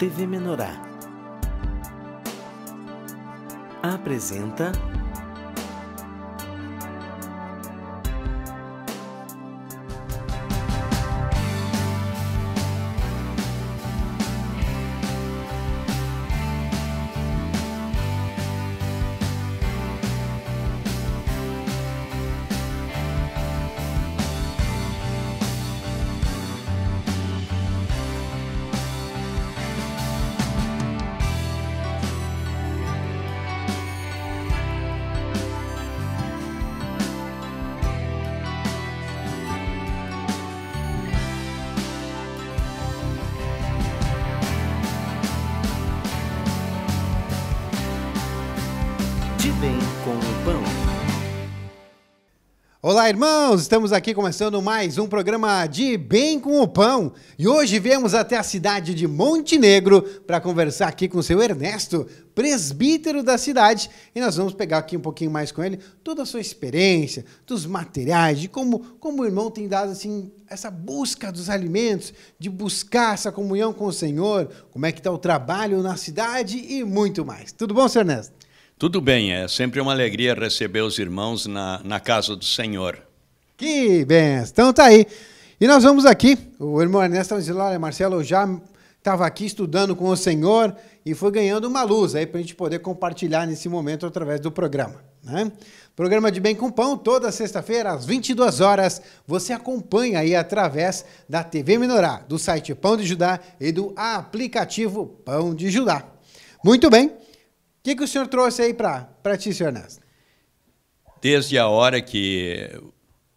TV Menorá apresenta De Bem com o Pão. Olá, irmãos! Estamos aqui começando mais um programa de Bem com o Pão. E hoje viemos até a cidade de Montenegro para conversar aqui com o seu Ernesto, presbítero da cidade. E nós vamos pegar aqui um pouquinho mais com ele toda a sua experiência, dos materiais, de como o irmão tem dado assim, essa busca dos alimentos, de buscar essa comunhão com o Senhor, como é que está o trabalho na cidade e muito mais. Tudo bom, seu Ernesto? Tudo bem, é sempre uma alegria receber os irmãos na casa do Senhor. Que benção! Então tá aí. E nós vamos aqui, o irmão Ernesto estava dizendo, olha, Marcelo, eu já estava aqui estudando com o Senhor e foi ganhando uma luz aí para a gente poder compartilhar nesse momento através do programa, né? Programa de Bem com Pão, toda sexta-feira, às 22 horas, você acompanha aí através da TV Menorá, do site Pão de Judá e do aplicativo Pão de Judá. Muito bem. O que o senhor trouxe aí para ti, senhor Ernesto? Desde a hora que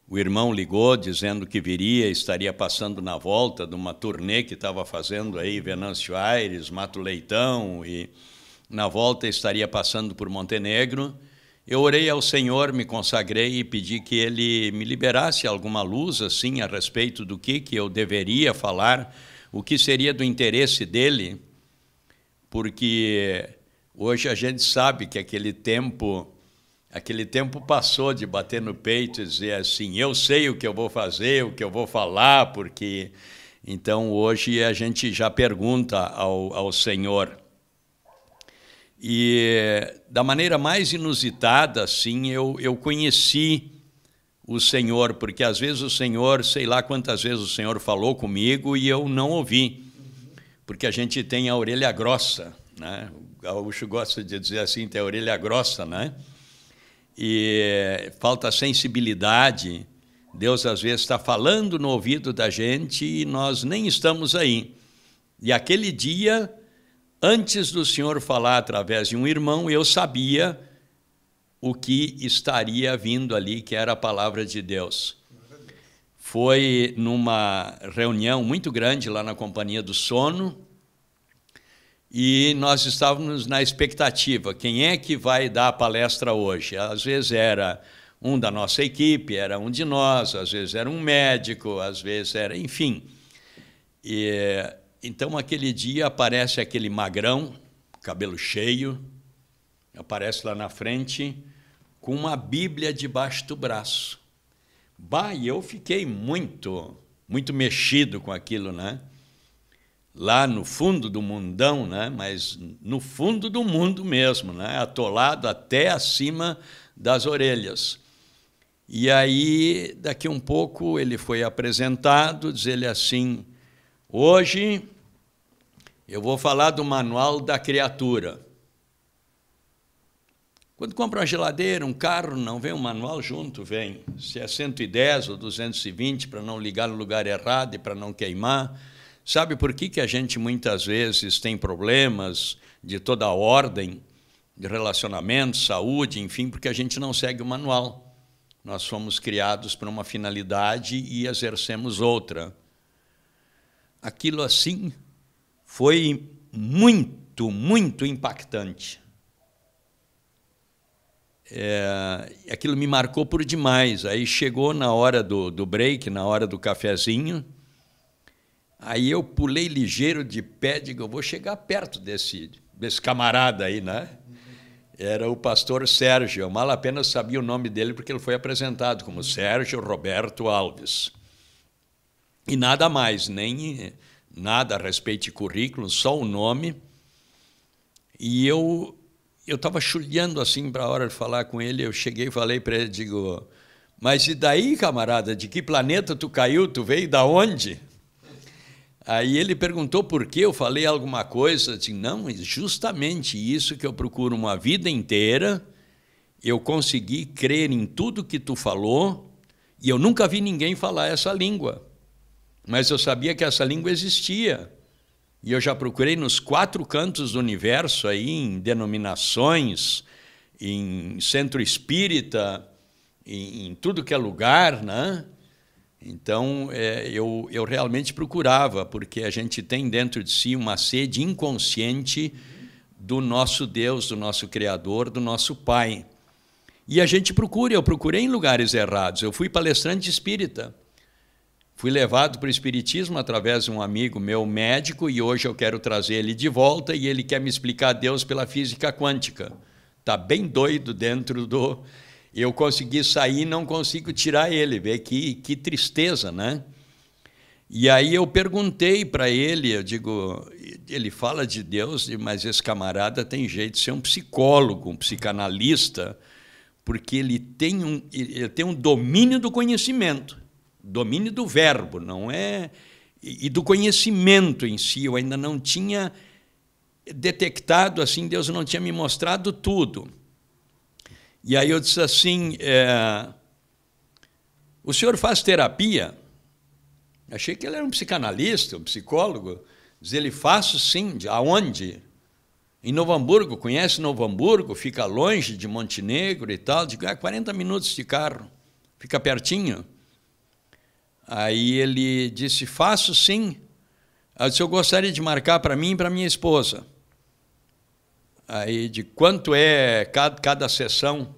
o irmão ligou, dizendo que viria, estaria passando na volta de uma turnê que estava fazendo aí, Venâncio Aires, Mato Leitão, e na volta estaria passando por Montenegro, eu orei ao Senhor, me consagrei e pedi que Ele me liberasse alguma luz assim a respeito do que eu deveria falar, o que seria do interesse dEle, porque hoje a gente sabe que aquele tempo passou de bater no peito e dizer assim, eu sei o que eu vou fazer, o que eu vou falar, porque... Então, hoje a gente já pergunta ao Senhor. E da maneira mais inusitada, assim, eu conheci o Senhor, porque às vezes o Senhor, sei lá quantas vezes o Senhor falou comigo e eu não ouvi, porque a gente tem a orelha grossa, né? O gaúcho gosta de dizer assim, tem a orelha grossa, né? E falta sensibilidade. Deus, às vezes, está falando no ouvido da gente e nós nem estamos aí. E aquele dia, antes do Senhor falar através de um irmão, eu sabia o que estaria vindo ali, que era a palavra de Deus. Foi numa reunião muito grande lá na Companhia do Sono, e nós estávamos na expectativa, quem é que vai dar a palestra hoje? Às vezes era um da nossa equipe, era um de nós, às vezes era um médico, às vezes era, enfim. Então, aquele dia aparece aquele magrão, cabelo cheio, aparece lá na frente, com uma Bíblia debaixo do braço. Bah, e eu fiquei muito mexido com aquilo, né? Lá no fundo do mundão, né? Mas no fundo do mundo mesmo, né? Atolado até acima das orelhas. E aí, daqui um pouco, ele foi apresentado, diz ele assim, hoje eu vou falar do Manual da Criatura. Quando compra uma geladeira, um carro, não vem um manual junto, vem. Se é 110 ou 220, para não ligar no lugar errado e para não queimar. Sabe por que a gente muitas vezes tem problemas de toda a ordem, de relacionamento, saúde, enfim, porque a gente não segue o manual. Nós fomos criados para uma finalidade e exercemos outra. Aquilo assim foi muito impactante. Aquilo me marcou por demais. Aí chegou na hora do break, na hora do cafezinho, aí eu pulei ligeiro de pé, digo, eu vou chegar perto desse camarada aí, né? Era o pastor Sérgio, eu mal apenas sabia o nome dele porque ele foi apresentado como Sérgio Roberto Alves. E nada mais, nem nada a respeito de currículo, só o nome. E eu estava chulhando assim para a hora de falar com ele. Eu cheguei e falei para ele, digo, mas e daí, camarada, de que planeta tu caiu? Tu veio da onde? Aí ele perguntou por que eu falei alguma coisa. Eu disse, não, justamente isso que eu procuro uma vida inteira. Eu consegui crer em tudo que tu falou e eu nunca vi ninguém falar essa língua. Mas eu sabia que essa língua existia. E eu já procurei nos 4 cantos do universo, aí, em denominações, em centro espírita, em tudo que é lugar, né? Então, eu realmente procurava, porque a gente tem dentro de si uma sede inconsciente do nosso Deus, do nosso Criador, do nosso Pai. E a gente procura, eu procurei em lugares errados. Eu fui palestrante espírita. Fui levado para o espiritismo através de um amigo meu médico e hoje eu quero trazer ele de volta e ele quer me explicar Deus pela física quântica. Está bem doido dentro do... Eu consegui sair e não consigo tirar ele. Vê que tristeza, né? E aí eu perguntei para ele, eu digo, ele fala de Deus, mas esse camarada tem jeito de ser um psicólogo, um psicanalista, porque ele tem um domínio do conhecimento, domínio do verbo, não é? E do conhecimento em si. Eu ainda não tinha detectado, assim, Deus não tinha me mostrado tudo. E aí eu disse assim, o senhor faz terapia? Achei que ele era um psicanalista, um psicólogo. Diz ele, faço sim. Aonde? Em Novo Hamburgo. Conhece Novo Hamburgo? Fica longe de Montenegro e tal. Digo, 40 minutos de carro. Fica pertinho. Aí ele disse, faço sim. Eu disse, eu gostaria de marcar para mim e para minha esposa. Aí, de quanto é cada sessão?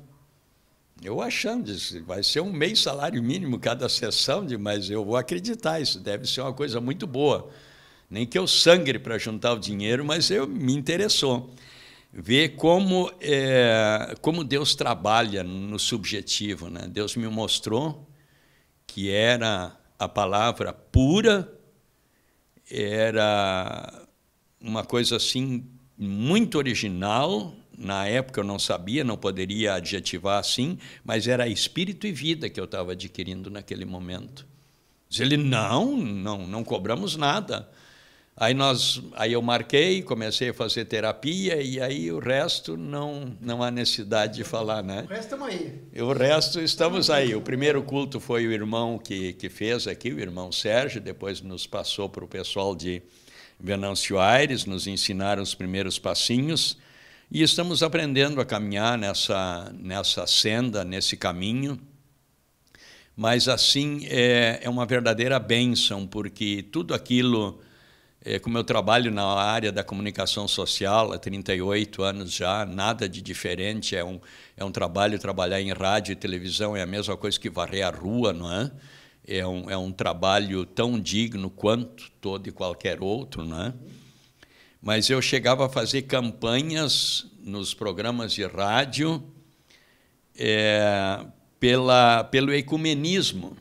Eu achando, disse, vai ser um mês salário mínimo cada sessão, mas eu vou acreditar, isso deve ser uma coisa muito boa. Nem que eu sangre para juntar o dinheiro, mas me interessou. Ver como Deus trabalha no subjetivo, né? Deus me mostrou que era a palavra pura, era uma coisa assim muito original. Na época eu não sabia, não poderia adjetivar assim, mas era espírito e vida que eu estava adquirindo naquele momento. Diz ele, não cobramos nada. Aí eu marquei, comecei a fazer terapia e aí o resto não há necessidade de falar, né? O resto estamos aí. O resto estamos aí. O primeiro culto foi o irmão que fez aqui, o irmão Sérgio, depois nos passou para o pessoal de Venâncio Aires, nos ensinaram os primeiros passinhos e estamos aprendendo a caminhar nessa senda, nesse caminho. Mas assim é uma verdadeira bênção, porque tudo aquilo... Como eu trabalho na área da comunicação social há 38 anos já, nada de diferente, é um trabalho, trabalhar em rádio e televisão é a mesma coisa que varrer a rua, não é? É um trabalho tão digno quanto todo e qualquer outro, não é? Mas eu chegava a fazer campanhas nos programas de rádio pelo ecumenismo,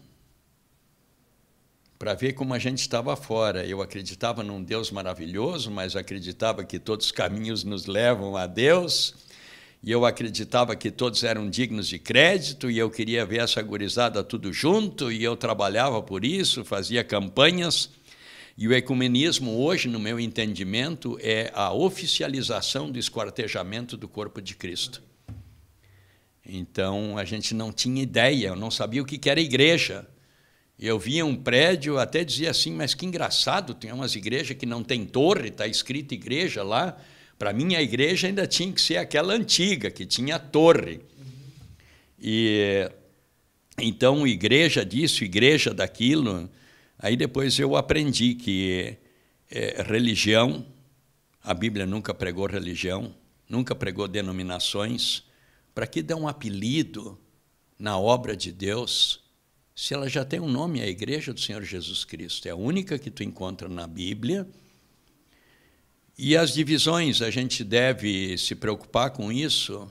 para ver como a gente estava fora. Eu acreditava num Deus maravilhoso, mas acreditava que todos os caminhos nos levam a Deus, e eu acreditava que todos eram dignos de crédito, e eu queria ver essa gurizada tudo junto, e eu trabalhava por isso, fazia campanhas. E o ecumenismo hoje, no meu entendimento, é a oficialização do esquartejamento do corpo de Cristo. Então, a gente não tinha ideia, eu não sabia o que era igreja. Eu via um prédio, até dizia assim, mas que engraçado, tem umas igrejas que não tem torre, está escrito igreja lá. Para mim, a igreja ainda tinha que ser aquela antiga, que tinha torre. E então, igreja disso, igreja daquilo. Aí depois eu aprendi que religião, a Bíblia nunca pregou religião, nunca pregou denominações. Para que dar um apelido na obra de Deus, se ela já tem um nome, é a Igreja do Senhor Jesus Cristo? É a única que tu encontra na Bíblia. E as divisões, a gente deve se preocupar com isso?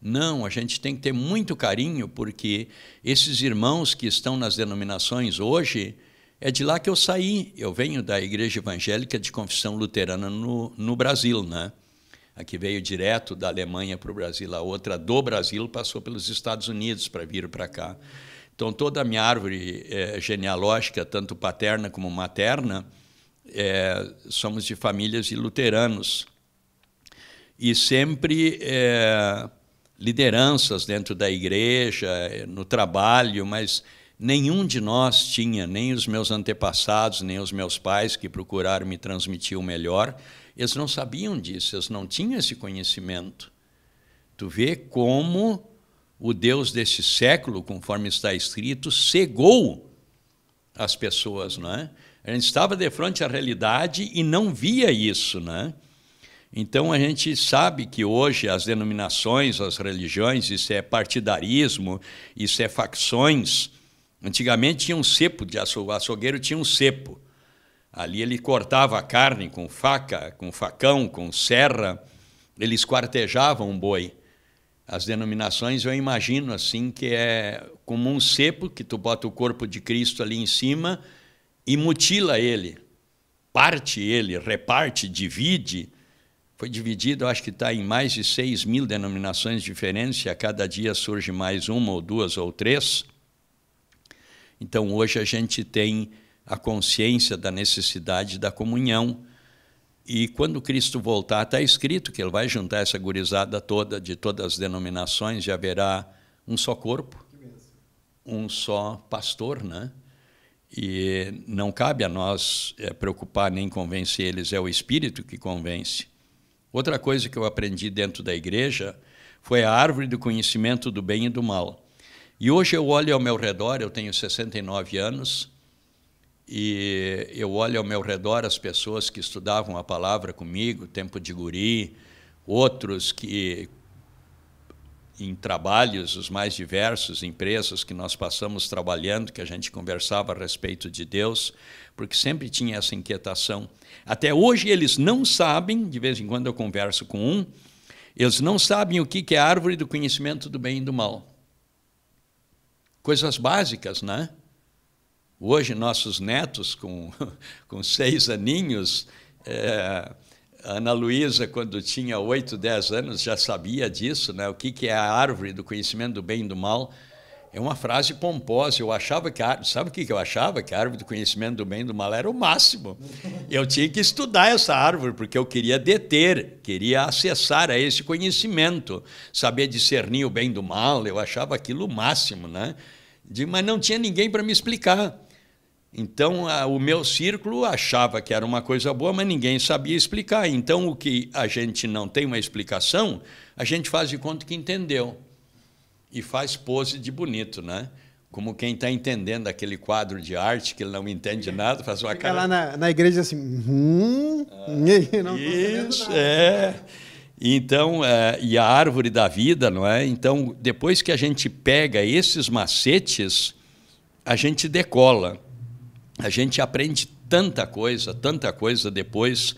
Não, a gente tem que ter muito carinho, porque esses irmãos que estão nas denominações hoje, É de lá que eu saí. Eu venho da Igreja Evangélica de Confissão Luterana no Brasil, né? A que veio direto da Alemanha para o Brasil. A outra do Brasil passou pelos Estados Unidos para vir para cá. Então, toda a minha árvore genealógica, tanto paterna como materna, somos de famílias de luteranos. E sempre lideranças dentro da igreja, no trabalho, mas nenhum de nós tinha, nem os meus antepassados, nem os meus pais que procuraram me transmitir o melhor, eles não sabiam disso, eles não tinham esse conhecimento. Tu vê como o Deus desse século, conforme está escrito, cegou as pessoas, não é? A gente estava de frente à realidade e não via isso, né? Então, a gente sabe que hoje as denominações, as religiões, isso é partidarismo, isso é facções. Antigamente tinha um cepo, o açougueiro tinha um cepo. Ali ele cortava a carne com faca, com facão, com serra, ele esquartejava um boi. As denominações, eu imagino assim, que é como um cepo, que tu bota o corpo de Cristo ali em cima e mutila ele, parte ele, reparte, divide. Foi dividido, acho que está em mais de 6.000 denominações diferentes, e a cada dia surge mais uma, ou duas, ou três. Então, hoje a gente tem a consciência da necessidade da comunhão. E quando Cristo voltar, está escrito que ele vai juntar essa gurizada toda, de todas as denominações, e haverá um só corpo, um só pastor, né? E não cabe a nós preocupar nem convencer eles, é o Espírito que convence. Outra coisa que eu aprendi dentro da igreja foi a árvore do conhecimento do bem e do mal. E hoje eu olho ao meu redor, eu tenho 69 anos, e eu olho ao meu redor as pessoas que estudavam a palavra comigo, tempo de guri, outros que, em trabalhos os mais diversos, empresas que nós passamos trabalhando, que a gente conversava a respeito de Deus, porque sempre tinha essa inquietação. Até hoje eles não sabem, de vez em quando eu converso com um, eles não sabem o que é a árvore do conhecimento do bem e do mal. Coisas básicas, né? Hoje, nossos netos, com 6 aninhos, a Ana Luísa, quando tinha 8, 10 anos, já sabia disso, né? O que é a árvore do conhecimento do bem e do mal. É uma frase pomposa. Eu achava que sabe o que eu achava? Que a árvore do conhecimento do bem e do mal era o máximo. Eu tinha que estudar essa árvore, porque eu queria deter, queria acessar a esse conhecimento, saber discernir o bem do mal. Eu achava aquilo o máximo, né? Mas não tinha ninguém para me explicar. Então, o meu círculo achava que era uma coisa boa, mas ninguém sabia explicar. Então, o que a gente não tem uma explicação, a gente faz de conta que entendeu. E faz pose de bonito, né? Como quem está entendendo aquele quadro de arte, que ele não entende nada, faz uma cara... lá na igreja assim... não isso, Então, e a árvore da vida, não é? Então, depois que a gente pega esses macetes, a gente decola. A gente aprende tanta coisa depois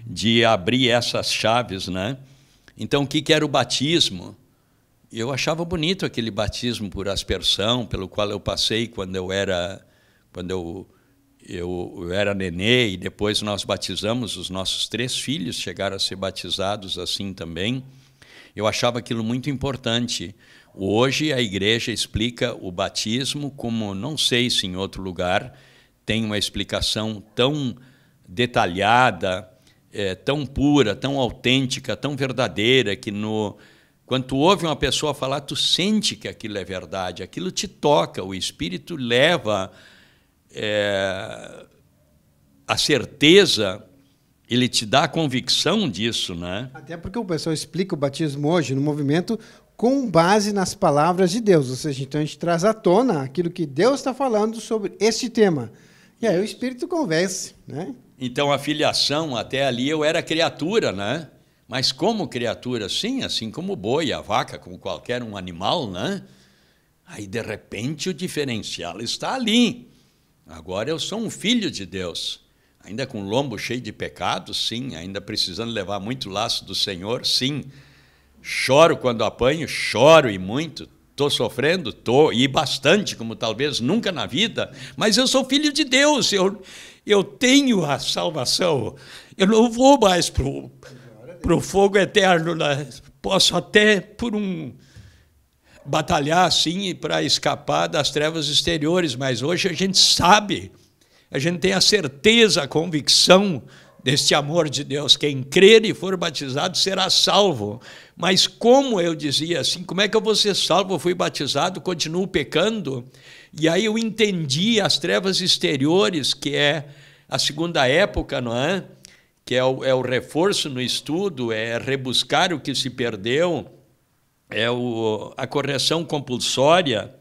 de abrir essas chaves, né? Então, o que era o batismo? Eu achava bonito aquele batismo por aspersão, pelo qual eu passei quando eu era nenê, e depois nós batizamos os nossos 3 filhos, chegaram a ser batizados assim também. Eu achava aquilo muito importante. Hoje a igreja explica o batismo como, não sei se em outro lugar tem uma explicação tão detalhada, tão pura, tão autêntica, tão verdadeira, que quando tu ouve uma pessoa falar, tu sente que aquilo é verdade, aquilo te toca, o Espírito leva a certeza, ele te dá a convicção disso, né? Até porque o pessoal explica o batismo hoje no movimento com base nas palavras de Deus, ou seja, então a gente traz à tona aquilo que Deus está falando sobre este tema. E aí o Espírito convence, né? Então a filiação, até ali eu era criatura, né? Mas como criatura, sim, assim como o boi, a vaca, como qualquer um animal, né? Aí, de repente, o diferencial está ali. Agora eu sou um filho de Deus, ainda com o lombo cheio de pecados, sim, ainda precisando levar muito laço do Senhor, sim. Choro quando apanho, choro e muito, Estou sofrendo? Estou, e bastante, como talvez nunca na vida, mas eu sou filho de Deus, eu tenho a salvação, eu não vou mais para o fogo eterno, né? Posso até batalhar assim para escapar das trevas exteriores, mas hoje a gente sabe, a gente tem a certeza, a convicção deste amor de Deus. Quem crer e for batizado será salvo. Mas como eu dizia assim, como é que eu vou ser salvo? Eu fui batizado, continuo pecando. E aí eu entendi as trevas exteriores, que é a segunda época, não é? Que é o reforço no estudo, é rebuscar o que se perdeu, é a correção compulsória.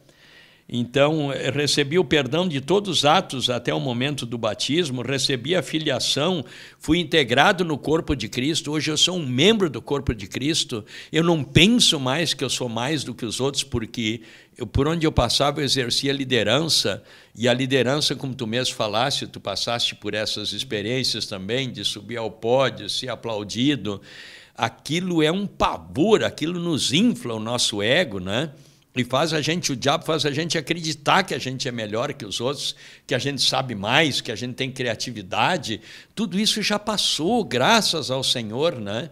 Então, recebi o perdão de todos os atos até o momento do batismo, recebi a filiação, fui integrado no corpo de Cristo, hoje eu sou um membro do corpo de Cristo, eu não penso mais que eu sou mais do que os outros, porque por onde eu passava eu exercia liderança, e a liderança, como tu mesmo falaste, tu passaste por essas experiências também, de subir ao pódio, ser aplaudido, aquilo é um pavor, aquilo nos infla o nosso ego, né? E o diabo faz a gente acreditar que a gente é melhor que os outros, que a gente sabe mais, que a gente tem criatividade. Tudo isso já passou, graças ao Senhor, né?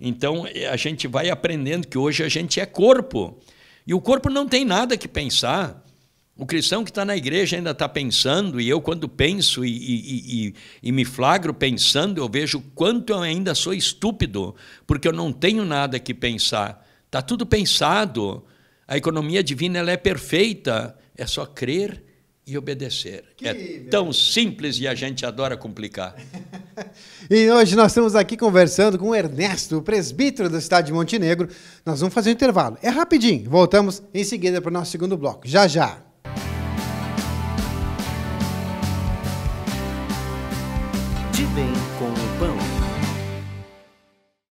Então, a gente vai aprendendo que hoje a gente é corpo. E o corpo não tem nada que pensar. O cristão que está na igreja ainda está pensando, e eu, quando penso e me flagro pensando, eu vejo o quanto eu ainda sou estúpido, porque eu não tenho nada que pensar. Está tudo pensado. A economia divina ela é perfeita, é só crer e obedecer. É tão simples e a gente adora complicar. E hoje nós estamos aqui conversando com o Ernesto, o presbítero da cidade de Montenegro. Nós vamos fazer um intervalo. É rapidinho, voltamos em seguida para o nosso segundo bloco. Já, já. De Bem com o Pão.